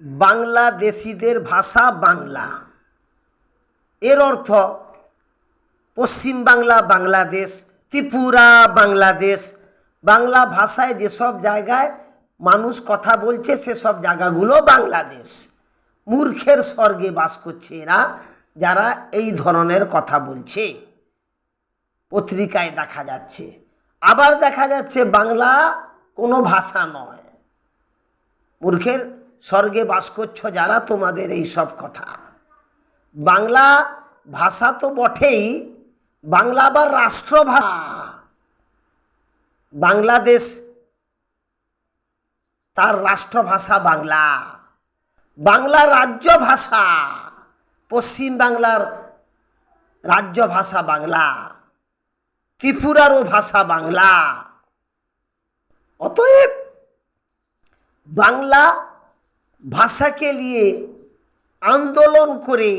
বাংলাদেশিদের ভাষা বাংলা। এর অর্থ পশ্চিম বাংলা বাংলাদেশ, ত্রিপুরা বাংলাদেশ। বাংলা ভাষায় যেসব জায়গায় মানুষ কথা বলছে সেসব জায়গাগুলো বাংলাদেশ। মূর্খের স্বর্গে বাস করছে এরা, যারা এই ধরনের কথা বলছে। পত্রিকায় দেখা যাচ্ছে, আবার দেখা যাচ্ছে বাংলা কোনো ভাষা নয়। মূর্খের স্বর্গে বাস করছো যারা, তোমাদের এই সব কথা। বাংলা ভাষা তো বটেই, বাংলা আবার রাষ্ট্রভাষা। বাংলাদেশ তার রাষ্ট্রভাষা বাংলা। বাংলা রাজ্য ভাষা, পশ্চিম বাংলার রাজ্য ভাষা বাংলা, ত্রিপুরারও ভাষা বাংলা। অতএব বাংলা ভাষাকে নিয়ে আন্দোলন করে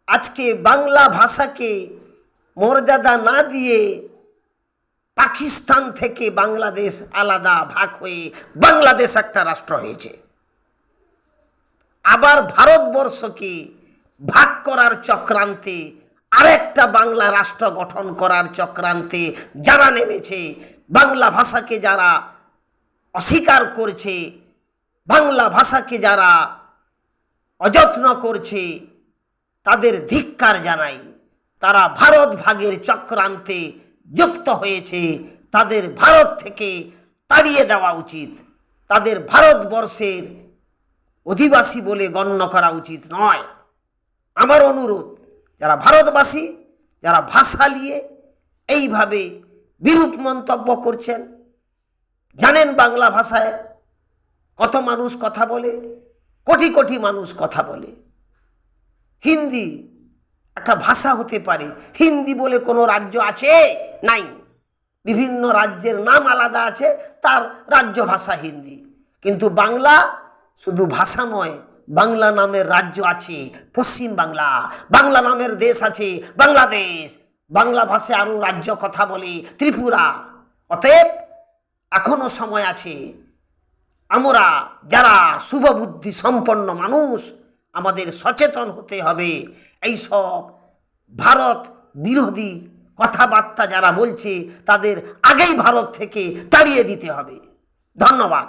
আজকে বাংলা ভাষাকে মর্যাদা না দিয়ে পাকিস্তান থেকে বাংলাদেশ আলাদা ভাগ হয়ে বাংলাদেশ একটা রাষ্ট্র হয়েছে। আবার ভারতবর্ষকে ভাগ করার চক্রান্তে, আরেকটা বাংলা রাষ্ট্র গঠন করার চক্রান্তে যারা নেমেছে, বাংলা ভাষাকে যারা অস্বীকার করছে, বাংলা ভাষাকে যারা অযত্ন করছে, তাদের ধিক্কার জানাই। তারা ভারত ভাগের চক্রান্তে যুক্ত হয়েছে। তাদের ভারত থেকে তাড়িয়ে দেওয়া উচিত। তাদের ভারতবর্ষের অধিবাসী বলে গণ্য করা উচিত নয়। আমার অনুরোধ, যারা ভারতবাসী, যারা ভাষা নিয়ে এইভাবে বিরূপ মন্তব্য করছেন, জানেন বাংলা ভাষায় কত মানুষ কথা বলে, কোটি কোটি মানুষ কথা বলে। হিন্দি একটা ভাষা হতে পারে, হিন্দি বলে কোনো রাজ্য আছে? নাই। বিভিন্ন রাজ্যের নাম আলাদা আছে, তার রাজ্য ভাষা হিন্দি। কিন্তু বাংলা শুধু ভাষা নয়, বাংলা নামের রাজ্য আছে পশ্চিম বাংলা, বাংলা নামের দেশ আছে বাংলাদেশ, বাংলা ভাষায় আরও রাজ্য কথা বলে ত্রিপুরা। অতএব এখনো সময় আছে। আমরা যারা শুভবুদ্ধি সম্পন্ন মানুষ, আমাদের সচেতন হতে হবে। এইসব ভারত বিরোধী কথাবার্তা যারা বলছে, তাদের আগেই ভারত থেকে তাড়িয়ে দিতে হবে। ধন্যবাদ।